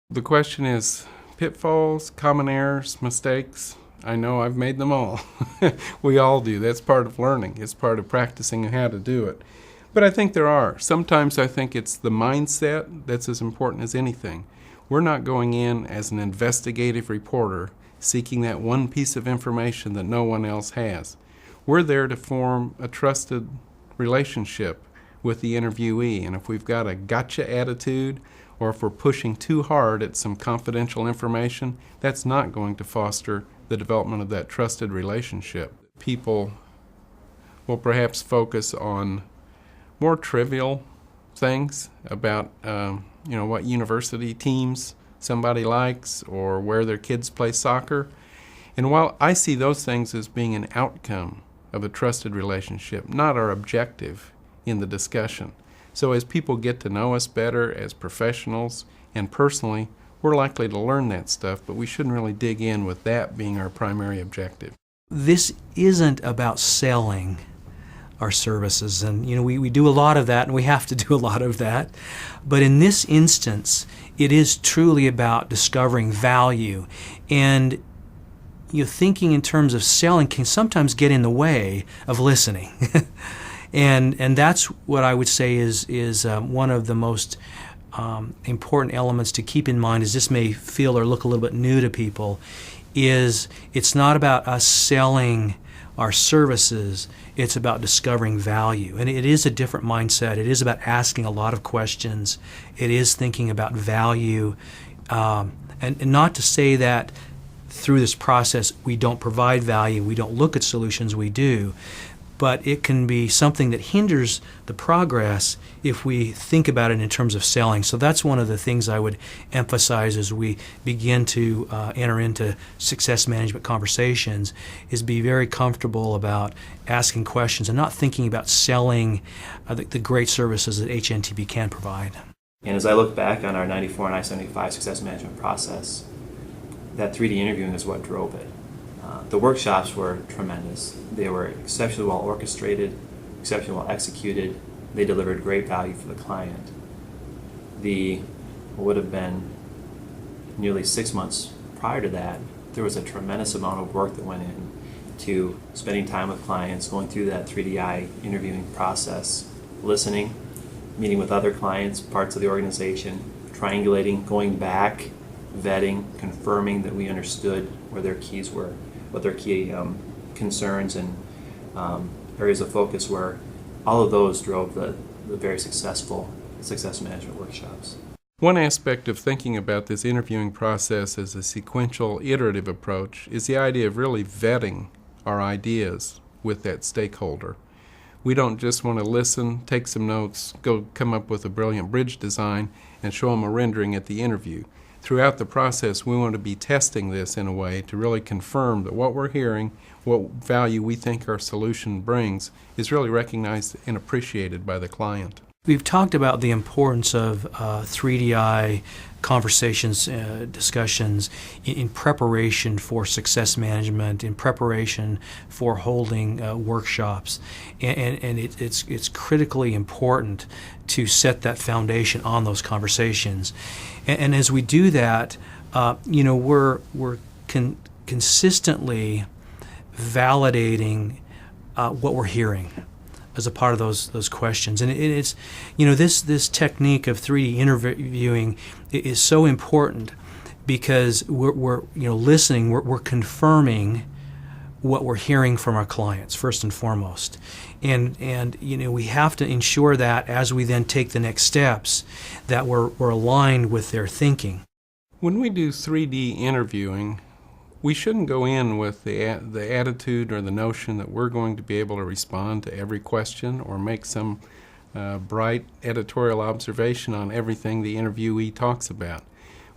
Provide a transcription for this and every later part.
The question is pitfalls, common errors, mistakes. I know I've made them all. We all do. That's part of learning. It's part of practicing how to do it. But I think there are. Sometimes I think it's the mindset that's as important as anything. We're not going in as an investigative reporter seeking that one piece of information that no one else has. We're there to form a trusted relationship with the interviewee, and if we've got a gotcha attitude, or if we're pushing too hard at some confidential information, that's not going to foster the development of that trusted relationship. People will perhaps focus on more trivial things about what university teams somebody likes or where their kids play soccer. And while I see those things as being an outcome of a trusted relationship, not our objective in the discussion. So as people get to know us better as professionals and personally, we're likely to learn that stuff, but we shouldn't really dig in with that being our primary objective. This isn't about selling our services, and we do a lot of that, and we have to do a lot of that. But in this instance, it is truly about discovering value, and thinking in terms of selling can sometimes get in the way of listening. and that's what I would say is one of the most important elements to keep in mind, as this may feel or look a little bit new to people, is it's not about us selling our services, it's about discovering value. And it is a different mindset. It is about asking a lot of questions. It is thinking about value. And not to say that through this process we don't provide value, we don't look at solutions, we do. But it can be something that hinders the progress if we think about it in terms of selling. So that's one of the things I would emphasize as we begin to enter into success management conversations, is be very comfortable about asking questions and not thinking about selling the great services that HNTB can provide. And as I look back on our 94 and I-75 success management process, that 3D interviewing is what drove it. The workshops were tremendous. They were exceptionally well orchestrated, exceptionally well executed. They delivered great value for the client. What would have been nearly 6 months prior to that, there was a tremendous amount of work that went in to spending time with clients, going through that 3DI interviewing process, listening, meeting with other clients, parts of the organization, triangulating, going back, vetting, confirming that we understood where their keys were, what their key concerns and areas of focus were. All of those drove the very successful success management workshops. One aspect of thinking about this interviewing process as a sequential, iterative approach is the idea of really vetting our ideas with that stakeholder. We don't just want to listen, take some notes, go come up with a brilliant bridge design, and show them a rendering at the interview. Throughout the process, we want to be testing this in a way to really confirm that what we're hearing, what value we think our solution brings, is really recognized and appreciated by the client. We've talked about the importance of 3DI conversations, discussions in preparation for success management, in preparation for holding workshops, and it's critically important to set that foundation on those conversations. And as we do that, we're consistently validating what we're hearing as a part of those questions. And it's this technique of 3D interviewing is so important because we're listening, we're confirming what we're hearing from our clients first and foremost. And we have to ensure that as we then take the next steps, that we're aligned with their thinking. When we do 3D interviewing, we shouldn't go in with the attitude or the notion that we're going to be able to respond to every question or make some bright editorial observation on everything the interviewee talks about.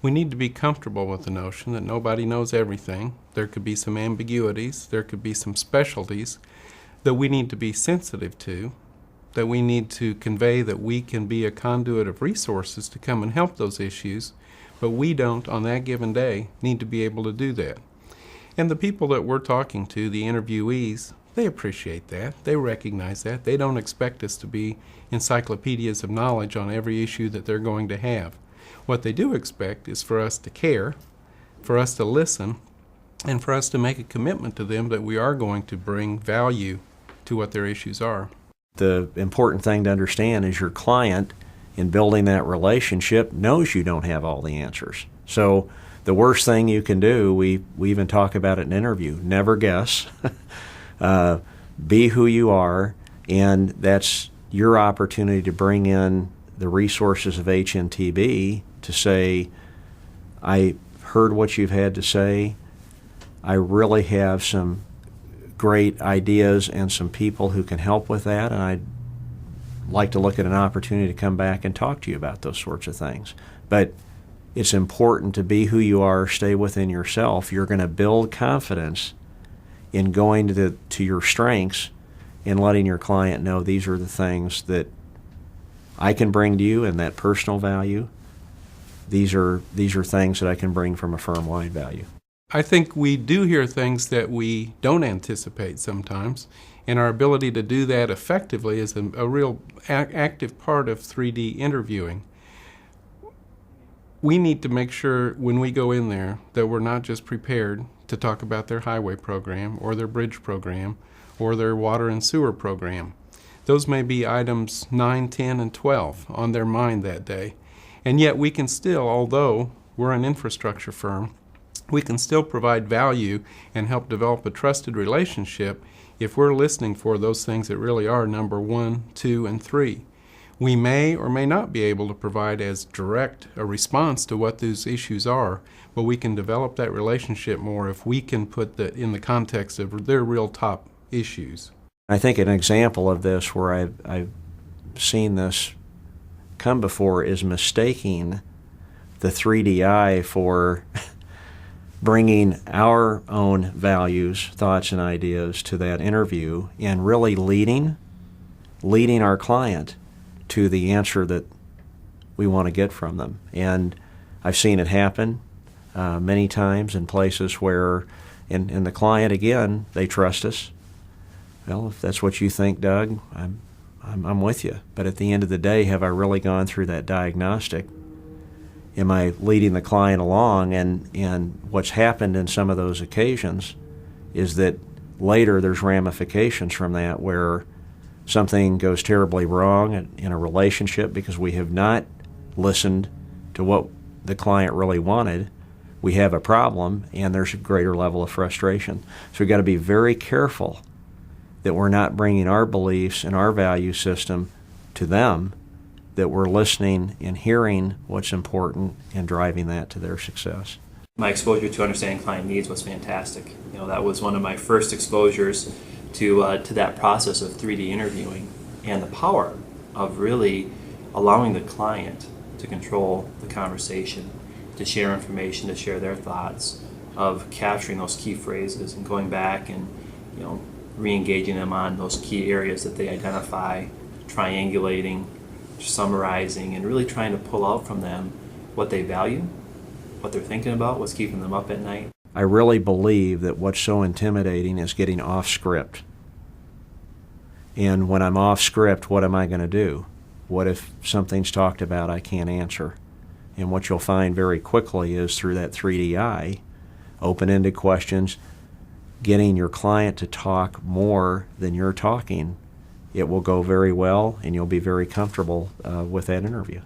We need to be comfortable with the notion that nobody knows everything. There could be some ambiguities, there could be some specialties that we need to be sensitive to, that we need to convey that we can be a conduit of resources to come and help those issues, but we don't, on that given day, need to be able to do that. And the people that we're talking to, the interviewees, they appreciate that. They recognize that. They don't expect us to be encyclopedias of knowledge on every issue that they're going to have. What they do expect is for us to care, for us to listen, and for us to make a commitment to them that we are going to bring value to what their issues are. The important thing to understand is your client, in building that relationship, knows you don't have all the answers. So the worst thing you can do, we even talk about it in an interview, never guess. Be who you are, and that's your opportunity to bring in the resources of HNTB to say, I heard what you've had to say. I really have some great ideas and some people who can help with that, and I'd like to look at an opportunity to come back and talk to you about those sorts of things. But it's important to be who you are, stay within yourself. You're going to build confidence in going to your strengths and letting your client know these are the things that I can bring to you and that personal value. These are things that I can bring from a firm-wide value. I think we do hear things that we don't anticipate sometimes, and our ability to do that effectively is a real active part of 3D interviewing. We need to make sure when we go in there that we're not just prepared to talk about their highway program or their bridge program or their water and sewer program. Those may be items 9, 10, and 12 on their mind that day. And yet we can still, although we're an infrastructure firm, we can still provide value and help develop a trusted relationship if we're listening for those things that really are number 1, 2, and 3. We may or may not be able to provide as direct a response to what those issues are, but we can develop that relationship more if we can put that in the context of their real top issues. I think an example of this where I've seen this come before is mistaking the 3DI for bringing our own values, thoughts, and ideas to that interview and really leading our client to the answer that we want to get from them. And I've seen it happen many times in places where, and the client, again, they trust us. Well, if that's what you think, Doug, I'm with you. But at the end of the day, have I really gone through that diagnostic? Am I leading the client along? And what's happened in some of those occasions is that later there's ramifications from that where something goes terribly wrong in a relationship because we have not listened to what the client really wanted. We have a problem, and there's a greater level of frustration. So we've got to be very careful that we're not bringing our beliefs and our value system to them, that we're listening and hearing what's important and driving that to their success. My exposure to understanding client needs was fantastic. That was one of my first exposures to that process of 3D interviewing and the power of really allowing the client to control the conversation, to share information, to share their thoughts, of capturing those key phrases and going back and re-engaging them on those key areas that they identify, triangulating, summarizing, and really trying to pull out from them what they value, what they're thinking about, what's keeping them up at night. I really believe that what's so intimidating is getting off script. And when I'm off script, what am I going to do? What if something's talked about I can't answer? And what you'll find very quickly is through that 3DI, open-ended questions, getting your client to talk more than you're talking, it will go very well and you'll be very comfortable with that interview.